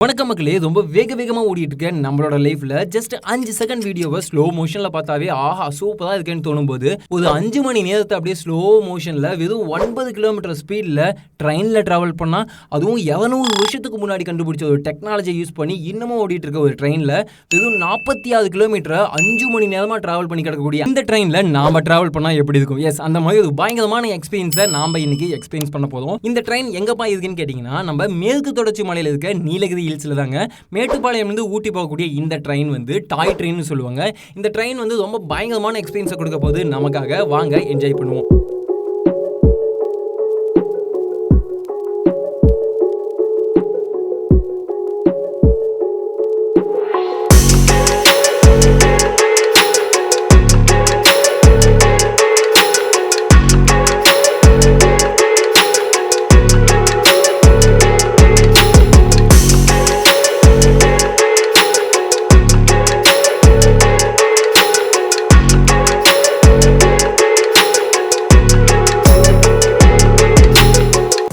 வணக்கம் மக்களே, ரொம்ப வேகமாக ஓடிட்டு இருக்கேன் நம்மளோட லைஃப்ல. ஜஸ்ட் 5 செகண்ட் வீடியோவை ஸ்லோ மோஷன்ல பார்த்தாவே ஆஹா சூப்பரா இருக்கேன்னு தோணும் போது ஒரு 5 மணி நேரத்தை அப்படியே ஸ்லோ மோஷன்ல வெறும் 9 கிலோமீட்டர் ஸ்பீட்ல ட்ரெயின்ல டிராவல் பண்ணா, அதுவும் 200 வருஷத்துக்கு முன்னாடி கண்டுபிடிச்ச ஒரு டெக்னாலஜி யூஸ் பண்ணி இன்னமும் ஓடிட்டு இருக்க ஒரு ட்ரெயின்ல வெறும் 46 கிலோமீட்டரை 5 மணி நேரமா டிராவல் பண்ணி கிடக்கக்கூடிய இந்த ட்ரெயின்ல நாம டிராவல் பண்ணா எப்படி இருக்கும்? எஸ், அந்த மாதிரி ஒரு பயங்கரமான எக்ஸ்பீரியன்ஸை நாம இன்னைக்கு எக்ஸ்பீரியன்ஸ் பண்ண போதும். இந்த ட்ரெயின் எங்கப்பா இருக்குன்னு கேட்டீங்கன்னா, நம்ம மேற்கு தொடர்ச்சி மலையில இருக்க நீலகிரி ஹில்ஸ்ல தாங்க. மேட்டுப்பாளையம் இருந்து ஊட்டி போகக்கூடிய இந்த ட்ரெயின் வந்து டாய் ட்ரெயின் சொல்லுவாங்க. இந்த ட்ரெயின் வந்து ரொம்ப பயங்கரமான எக்ஸ்பீரியன்ஸை கொடுக்க போது நமக்காக. வாங்க என்ஜாய் பண்ணுவோம்.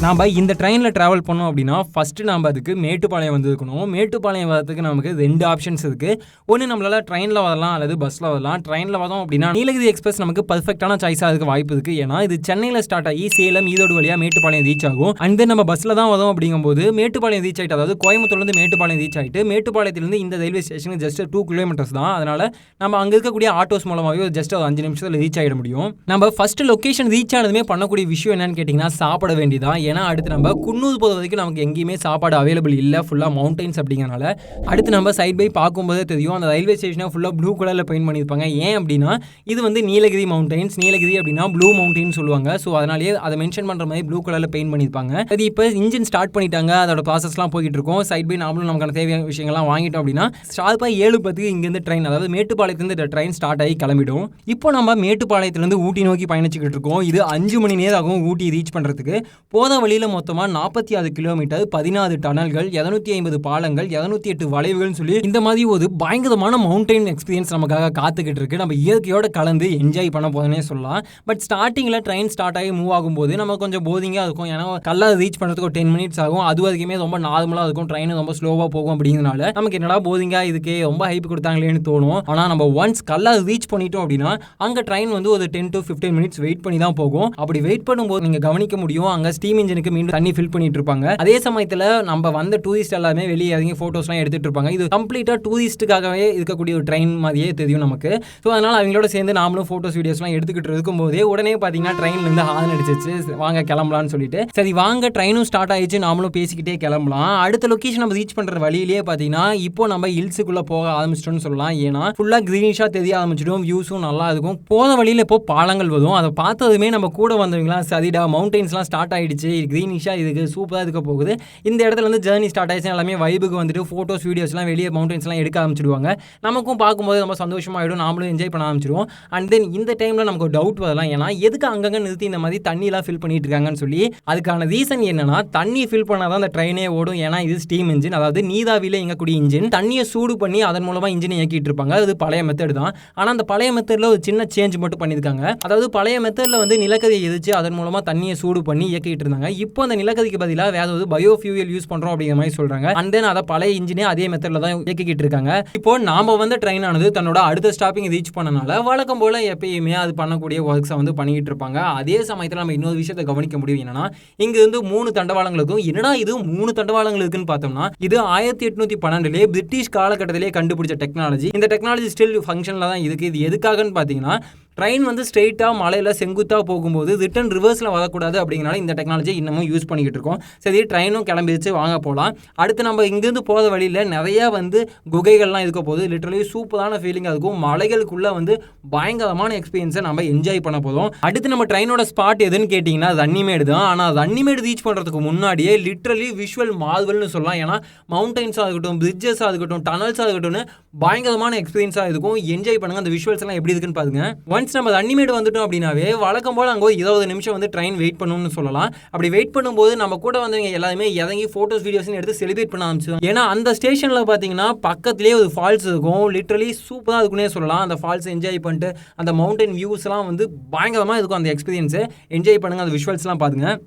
நாம் இந்த ட்ரெயினில் ட்ராவல் பண்ணோம் அப்படின்னா ஃபஸ்ட்டு நம்ம அதுக்கு மேட்டுப்பாளையம் வந்துருக்கணும். மேட்டுப்பாளையம் வரதுக்கு நமக்கு 2 ஆப்ஷன்ஸ் இருக்குது. ஒன்று, நம்மளால் ட்ரெயினில் வரலாம் அல்லது பஸ்ஸில் வரலாம். ட்ரெயினில் வரோம் அப்படின்னா நீலகிரி எக்ஸ்பிரஸ் நமக்கு பர்ஃபெக்டான சாய்ஸாக இருக்க வாய்ப்பு இருக்குது. ஏன்னா இது சென்னையில் ஸ்டார்ட் ஆகி சேலம் ஈரோடு வழியாக மேட்டுப்பாளையம் ரீச் ஆகும். அண்ட் தென் நம்ம பஸ்ஸில் தான் வரோம் அப்படிங்கும்போது மேட்டுப்பாளையம் ரீச் ஆகிட்டு, அதாவது கோயம்புத்தூர்லேருந்து மேட்டுப்பாளையம் ரீச் ஆகிட்டு மேட்டுப்பாளையத்துலேருந்து இந்த ரயில்வே ஸ்டேஷனுக்கு ஜஸ்ட் 2 கிலோமீட்டர்ஸ் தான். அதனால் நம்ம அங்கே இருக்கக்கூடிய ஆட்டோஸ் மூலமாகவே ஜஸ்ட் ஒரு 5 நிமிஷத்தில் ரீச் ஆகிட முடியும். நம்ம ஃபஸ்ட்டு லொக்கேஷன் ரீச் ஆனதுமே பண்ணக்கூடிய விஷயம் என்னன்னு கேட்டிங்கன்னா, சாப்பிட வேண்டியதான். ஏன்னா அடுத்து நம்ம குன்னூர் போகிற வரைக்கும் நமக்கு எங்கேயுமே சாப்பாடு அவைலபிள் இல்லை, ஃபுல்லாக மவுண்டன்ஸ் அப்படிங்கிறனால. அடுத்து நம்ம சைட் பை பார்க்கும்போதே தெரியும், அந்த ரயில்வே ஸ்டேஷனை ஃபுல்லாக ப்ளூ கலரில் பெயிண்ட் பண்ணியிருப்பாங்க. ஏன் அப்படின்னா இது வந்து நீலகிரி மவுண்டன்ஸ். நீலகிரி அப்படின்னா ப்ளூ மவுண்டன் சொல்லுவாங்க. ஸோ அதனாலேயே அதை மென்ஷன் பண்ணுற மாதிரி ப்ளூ கலரில் பெயிண்ட் பண்ணியிருப்பாங்க. அது இப்போ இன்ஜின் ஸ்டார்ட் பண்ணிட்டாங்க, அதோட ப்ராசஸ்லாம் போயிட்டு இருக்கும். சைட் பை நாமளும் நமக்கான தேவையான விஷயங்கள்லாம் வாங்கிட்டோம் அப்படின்னா ஷார்ப்பாக 7:10 இங்கேருந்து ட்ரெயின், அதாவது மேட்டுப்பாளையத்துலேருந்து இந்த ட்ரெயின் ஸ்டார்ட் ஆகி கிளம்பிடும். இப்போ நம்ம மேட்டுப்பாளையத்துலேருந்து ஊட்டி நோக்கி பயணிச்சுக்கிட்டு இருக்கோம். இது 5 மணி நேரம் ஆகும் ஊட்டி ரீச் பண்ணுறதுக்கு. போத வழியில் மொத்தமாக 46 கிலோமீட்டர், 16 டனல்கள், 250 பாலங்கள், 208 வளைவுகள்னு சொல்லி இந்த மாதிரி ஒரு பயங்கரமான மவுண்டைன் எக்ஸ்பீரியன்ஸ் நமக்காக காத்துக்கிட்டு இருக்கு. நம்ம இயற்கையோட கலந்து என்ஜாய் பண்ண போதுன்னே சொல்லலாம். பட் ஸ்டார்டிங்கில் ட்ரெயின் ஸ்டார்ட் ஆகி மூவ் ஆகும்போது நம்ம கொஞ்சம் போதிங்காக இருக்கும். ஏன்னா கல்லா ரீச் பண்ணுறதுக்கு ஒரு 10 மினிட்ஸ் ஆகும். அது வரைக்குமே ரொம்ப நார்மலாக இருக்கும். ட்ரெயின் ரொம்ப ஸ்லோவாக போகும். அப்படிங்கிறனால நமக்கு என்னடா போதிங்கா இதுக்கு ரொம்ப ஹைப் கொடுத்தாங்களேன்னு தோணும். ஆனால் நம்ம ஒன்ஸ் கல்லா ரீச் பண்ணிட்டோம் அப்படின்னா அங்கே ட்ரெயின் வந்து ஒரு 10 to 15 மினிட்ஸ் வெயிட் பண்ணி தான் போகும். அப்படி வெயிட் பண்ணும்போது நீங்கள் கவனிக்க முடியும், அங்கே ஸ்டீம் இன்ஜினுக்கு மீண்டும் தண்ணி ஃபில் பண்ணிட்டு இருப்பாங்க. அதே சமயத்தில் நம்ம வந்த டூரிஸ்ட் எல்லாமே வெளியே இறங்கி ஃபோட்டோஸ்லாம் எடுத்துட்டு இருப்பாங்க. இது கம்ப்ளீட்டாக டூரிஸ்ட்டுக்காகவே இருக்கக்கூடிய ஒரு ட்ரெயின் மாதிரியே தெரியும் நமக்கு. ஸோ அதனால் அவங்களோட சேர்ந்து நாமளும் ஃபோட்டோஸ் வீடியோஸ்லாம் எடுத்துக்கிட்டு இருக்கும்போதே உடனே பார்த்தீங்கன்னா ட்ரெயின்லேருந்து ஹார்ன் அடிச்சிச்சு, வாங்க கிளம்பலான்னு சொல்லிட்டு. சரி வாங்க, ட்ரெயினும் ஸ்டார்ட் ஆயிடுச்சு, நாமளும் பேசிக்கிட்டே கிளம்பலாம். அடுத்த லொக்கேஷன் நம்ம ரீச் பண்ணுற வழியிலேயே பார்த்தீங்கன்னா இப்போ நம்ம ஹில்ஸுக்குள்ளே போக ஆரம்பிச்சிட்டோம்னு சொல்லலாம். ஏன்னா ஃபுல்லாக க்ரீனிஷாக தெரிய ஆரம்பிச்சிடும், வியூஸும் நல்லா இருக்கும். போகிற வழியில் இப்போ பாலங்கள் வரும். அதை பார்த்ததுமே நம்ம கூட வந்தவங்களா சரிடா மவுண்டன்ஸ்லாம் ஸ்டார்ட் ஆயிடுச்சு, க்ரீனிஷாக இதுக்கு சூப்பராக இருக்க போகுது. இந்த இடத்துல வந்து ஜர்னி ஸ்டார்ட் ஆயிடுச்சு, எல்லாமே வைபுக்கு வந்துட்டு ஃபோட்டோஸ் வீடியோஸ்லாம் வெளியே மவுண்டன்ஸ்லாம் எடுக்க ஆரம்பிச்சிடுவாங்க. நமக்கும் பார்க்கும்போது ரொம்ப சந்தோஷமாயிடும், நாமளும் என்ஜாய் பண்ண ஆரம்பிச்சிடுவோம். அண்ட் தென் இந்த டைமில் நமக்கு டவுட் வரலாம், ஏன்னா எதுக்கு அங்கங்கே நிறுத்தி இந்த மாதிரி தண்ணிலாம் ஃபில் பண்ணிட்டு இருக்காங்கன்னு சொல்லி. அதுக்கான ரீசன் என்னன்னா, தண்ணி ஃபில் பண்ணால் தான் அந்த ட்ரெயினே ஓடும். ஏன்னா இது ஸ்டீம் இன்ஜின், அதாவது நீராவியில் இயங்கக்கூடிய இன்ஜின். தண்ணியை சூடு பண்ணி அதன் மூலமாக இன்ஜினை இயக்கிட்டு இருப்பாங்க. அது பழைய மெத்தட் தான். ஆனால் அந்த பழைய மெத்தடில் ஒரு சின்ன சேஞ்ச் மட்டும் பண்ணியிருக்காங்க. அதாவது பழைய மெத்தடில் வந்து நிலக்கரியை எரிச்சு அதன் மூலமாக தண்ணியை சூடு பண்ணி இயக்கிட்டு இருந்தாங்க. இப்போ அந்த நிலக்கரிக்கு பதிலாக வேற ஒரு பயோஃபியூயல் யூஸ் பண்றோம் அப்படிங்கிற மாதிரி சொல்றாங்க. அண்ட் தென் அதை பழைய இன்ஜினே அதே மெத்தட்ல தான் இயக்கிட்டு இருக்காங்க. இப்போ நாம வந்து ட்ரெயின் ஆனது தன்னோட அடுத்த ஸ்டாப்பிங் ரீச் பண்ணனால வழக்கம் போல எப்பயுமே அது பண்ணக்கூடிய ஒர்க்ஸை வந்து பண்ணிக்கிட்டு இருப்பாங்க. அதே சமயத்தில் நம்ம இன்னொரு விஷயத்தை கவனிக்க முடியும், என்னன்னா இங்க இருந்து 3 தண்டவாளங்களுக்கும். என்னடா இது 3 தண்டவாளங்கள் இருக்குன்னு பார்த்தோம்னா, இது 1812 பிரிட்டிஷ் காலகட்டத்திலே கண்டுபிடிச்ச டெக்னாலஜி. இந்த டெக்னாலஜி ஸ்டில் ஃபங்க்ஷன்ல தான் இருக்கு. இது எதுக்காகன்னு பார்த்தீங்கன்னா, ட்ரெயின் வந்து ஸ்ட்ரெயிட்டாக மலையில் செங்குத்தாக போகும்போது ரிட்டன் ரிவர்ஸில் வரக்கூடாது அப்படிங்கிறனால இந்த டெக்னாலஜி இன்னமும் யூஸ் பண்ணிக்கிட்டு இருக்கோம். சரி, ட்ரெயினும் கிளம்பிடுச்சு, வாங்க போகலாம். அடுத்து நம்ம இங்கேருந்து போகிற வழியில் நிறையா வந்து குகைகள்லாம் இருக்க போது. லிட்டரலி சூப்பரான ஃபீலிங்காக இருக்கும். மலைகளுக்குள்ளே வந்து பயங்கரமான எக்ஸ்பீரியன்ஸை நம்ம என்ஜாய் பண்ண போதும். அடுத்து நம்ம ட்ரெயினோட ஸ்பாட் எதுன்னு கேட்டிங்கன்னா ரன்னிமேடு தான். ஆனால் ரன்னிமேடு ரீச் பண்ணுறதுக்கு முன்னாடியே லிட்டரலி விஷுவல் மார்வல்னு சொல்லலாம். ஏன்னா மவுண்டன்ஸாக இருக்கட்டும், பிரிட்ஜஸாக இருக்கட்டும், டனல்ஸாக இருக்கட்டும், பயங்கரமான எக்ஸ்பீரியன்ஸாக இருக்கும். என்ஜாய் பண்ணுங்கள். அந்த விஷுவல்ஸ் எல்லாம் எப்படி இருக்குன்னு பாருங்க. நம்ம ரன்னிமேடு வந்துட்டோம் அப்படின்னாவே வழக்கம் போல் அங்கே ஒரு 20 நிமிஷம் வந்து ட்ரெயின் வெயிட் பண்ணணும்னு சொல்லலாம். அப்படி வெயிட் பண்ணும்போது நம்ம கூட வந்தவங்க எல்லாருமே இறங்கி ஃபோட்டோஸ் வீடியோஸ் எடுத்து செலிப்ரேட் பண்ண ஆரம்பிச்சோம். ஏன்னா அந்த ஸ்டேஷனில் பார்த்தீங்கன்னா பக்கத்துலேயே ஒரு ஃபால்ஸ் இருக்கும். லிட்டரலி சூப்பராக இருக்குன்னே சொல்லலாம். அந்த ஃபால்ஸ் என்ஜாய் பண்ணிட்டு அந்த மவுண்டன் வியூஸ்லாம் வந்து பயங்கரமாக இருக்கும். அந்த எக்ஸ்பீரியன்ஸை என்ஜாய் பண்ணுங்கள். அந்த விஷுவல்ஸ்லாம் பாருங்க.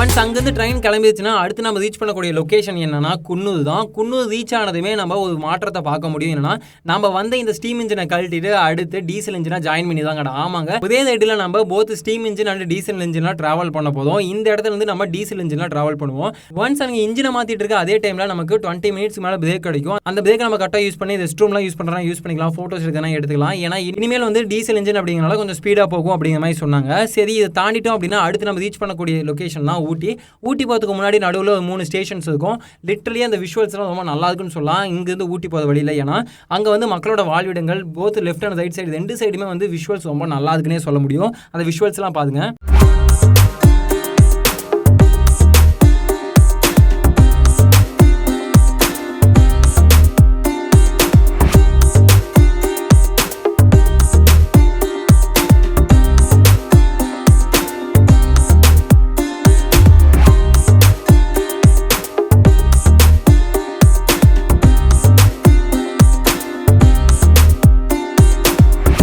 ஒன்ஸ் அங்கேருந்து ட்ரெயின் கிளம்பிடுச்சுன்னா அடுத்து நம்ம ரீச் பண்ணக்கூடிய லொக்கேஷன் என்னன்னா குன்னூர் தான். குன்னூர் ரீச் ஆனதுமே நம்ம ஒரு மாற்றத்தை பார்க்க முடியும். என்னன்னா நம்ம வந்து இந்த ஸ்டீம் இன்ஜினை கழட்டிட்டு அடுத்து டீசல் இன்ஜினை ஜாயின் பண்ணி தான் கடை. ஆமாங்க, இதே சைடில் நம்ம both steam engine and diesel இன்ஜின்லாம் ட்ராவல் பண்ண போதும். இந்த இடத்துல இருந்து நம்ம டீசல் இன்ஜின்லாம் ட்ராவல் பண்ணுவோம். ஒன்ஸ் அங்கே இன்ஜினை மாற்றிட்டு இருக்க அதே டைமில் நமக்கு 20 மினிட்ஸ் மேலே பிரேக் கிடைக்கும். அந்த பிரேக் நம்ம கரெக்டாக யூஸ் பண்ணி ரெஸ்ட் ரூம்லாம் யூஸ் பண்ணுறோம், யூஸ் பண்ணிக்கலாம், ஃபோட்டோஸ் எடுக்கலாம், எடுத்துக்கலாம். ஏன்னா இனிமேல் வந்து டீசல் இன்ஜின் அப்படிங்கிறனால கொஞ்சம் ஸ்பீடாக போகும் அப்படிங்கிற மாதிரி சொன்னாங்க. சரி, இதை தாண்டிட்டோம் அப்படின்னா அடுத்து நம்ம ரீச் பண்ணக்கூடிய லொக்கேஷன் தான் ஊட்டி. ஊட்டி போகிறதுக்கு முன்னாடி நடுவில் 3 ஸ்டேஷன்ஸ் இருக்கும். லிட்டரலி அந்த விஷுவல்ஸ்லாம் ரொம்ப நல்லா இருக்குன்னு சொல்லலாம். இங்கேருந்து ஊட்டி போகிற வழியில், ஏன்னா அங்கே வந்து மக்களோட வாழ்விடங்கள் both left and right side 2 சைடுமே வந்து விஷுவல்ஸ் ரொம்ப நல்லா இருக்குன்னே சொல்ல முடியும். அந்த விஷுவல்ஸ்லாம் பாருங்க.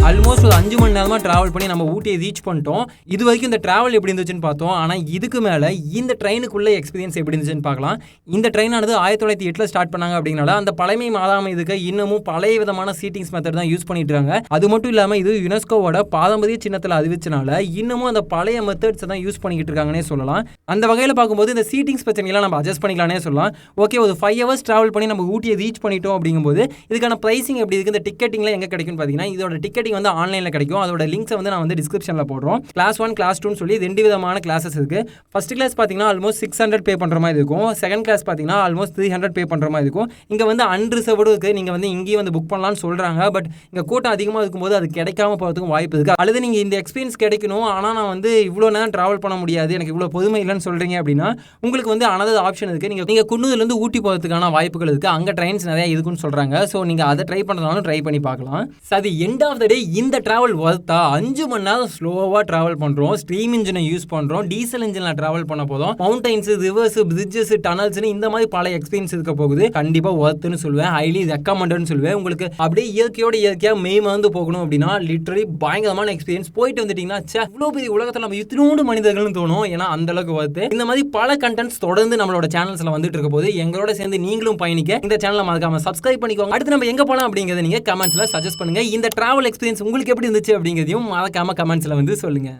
ஆல்மோஸ்ட் ஒரு 5 மணி நேரமாக ட்ராவல் பண்ணி நம்ம ஊட்டியை ரீச் பண்ணிட்டோம். இது வரைக்கும் இந்த ட்ராவல் எப்படி இருந்துச்சுன்னு பார்த்தோம். ஆனால் இதுக்கு மேலே இந்த ட்ரெயினுக்குள்ள எக்ஸ்பீரியன்ஸ் எப்படி இருந்துச்சுன்னு பார்க்கலாம். இந்த ட்ரெயினானது 1908 ஸ்டார்ட் பண்ணாங்க அப்படின்னால அந்த பழமை மாறாமல் இதுக்கு இன்னமும் பழைய விதமான சீட்டிங்ஸ் மெத்தட் தான் யூஸ் பண்ணிட்டு இருக்காங்க. அது மட்டும் இல்லாமல் இது யுனெஸ்கோவோட பாரம்பரிய சின்னத்தில் அறிவிச்சனால இன்னமும் அந்த பழைய மெத்தட்ஸ் தான் யூஸ் பண்ணிக்கிட்டு இருக்காங்கன்னே சொல்லலாம். அந்த வகையில் பார்க்கும்போது இந்த சீட்டிங்ஸ் பிரச்சனைலாம் நம்ம அட்ஜஸ்ட் பண்ணிக்கலாம்னே சொல்லலாம். ஓகே, ஒரு 5 hours ட்ராவல் பண்ணி நம்ம ஊட்டியை ரீச் பண்ணிட்டோம் அப்படிங்கும்போது இதுக்கான ப்ரைசிங் எப்படி இருக்குது, இந்த டிக்கெட்டிங்லாம் எங்கே கிடைக்கும்னு பார்த்தீங்கன்னா இதோட டிக்கெட்டிங் வந்து ஆன்லைனில் கிடைக்கும். அதோட லிங்க்ஸை வந்து நான் வந்து டிஸ்கிரிப்ஷனில் போடுறோம். கிளாஸ் 1 கிளாஸ் 2 சொல்லி 2 விதமான கிளாஸஸ் இருக்குது. ஃபர்ஸ்ட் கிளாஸ் பார்த்தீங்கன்னா ஆல்மோஸ்ட் 600 பே பண்ணுற மாதிரி இருக்கும். செகண்ட் கிளாஸ் பார்த்தீங்கன்னா ஆல்மோஸ்ட் 300 பே பண்ணுற மாதிரி இருக்கும். இங்கே வந்து அன்ரிசர்வ்டு இருக்குது. நீங்கள் வந்து இங்கேயும் வந்து புக் பண்ணலாம்னு சொல்கிறாங்க. பட் இங்கே கூட்டம் அதிகமாக இருக்கும்போது அது கிடைக்காம போகிறதுக்கும் வாய்ப்பு இருக்குது. அல்லது நீங்கள் இந்த எக்ஸ்பீரியன்ஸ் கிடைக்கணும், ஆனால் நான் வந்து இவ்வளோ நேரம் ட்ராவல் பண்ண முடியாது, எனக்கு இவ்வளோ பொறுமை இல்லைன்னு சொல்கிறீங்க அப்படின்னா உங்களுக்கு வந்து அனதர் ஆப்ஷன் இருக்குது. நீங்கள் குன்னூர்லேருந்து ஊட்டி போகிறதுக்கான வாய்ப்புகள் இருக்குது. அங்கே ட்ரெயின்ஸ் நிறையா இருக்குன்னு சொல்கிறாங்க. ஸோ நீங்கள் அதை ட்ரை பண்ணுறதுனாலும் ட்ரை பண்ணி பார்க்கலாம். சரி, எண்ட் ஆஃப் த டே இந்த ட்ராவல் வர்த்தா? 5 மணி நேரம் ஸ்லோவாக ட்ராவல் பண்ணுறோம், ஸ்ட்ரீம் இன்ஜினை யூஸ் பண்ணுறோம், டீசல் இன்ஜினில் ட்ராவல் பண்ண போதும், மவுண்டைன்ஸ், ரிவர்ஸ், பிரிட்ஜஸ், டனல்ஸ்னு இந்த மாதிரி பல எக்ஸ்பீரியன்ஸ் இருக்க போகுது. கண்டிப்பாக ஒர்த்துன்னு சொல்லுவேன், ஹைலி ரெக்கமெண்டட்னு சொல்லுவேன். உங்களுக்கு அப்படியே இயற்கையோட இயற்கையாக வந்து போகணும் அப்படின்னா லிட்டரலி பயங்கரமான எக்ஸ்பீரியன்ஸ். போயிட்டு வந்துட்டீங்கன்னா இவ்வளோ பெரிய உலகத்தில் நம்ம இத்தினோடு மனிதர்கள்னு தோணும். ஏன்னா அந்த அளவுக்கு ஒர்த்து. இந்த மாதிரி பல கண்டென்ட்ஸ் தொடர்ந்து நம்மளோட சேனல்ஸ்ல வந்துட்டு இருக்க போது எங்களோட சேர்ந்து நீங்களும் பயணிக்க இந்த சேனலை மறக்காம சப்ஸ்கிரைப் பண்ணிக்கோங்க. அடுத்து நம்ம எங்க போலாம் அப்படிங்கறத நீங்க கமெண்ட்ஸ்ல சஜஸ்ட் பண்ணுங்க. இந்த டிராவல் எக்ஸ்பீரியன்ஸ் உங்களுக்கு எப்படி இருந்துச்சு அப்படிங்கறதையும் மறக்காம கமெண்ட்ஸ்ல வந்து சொல்லுங்க.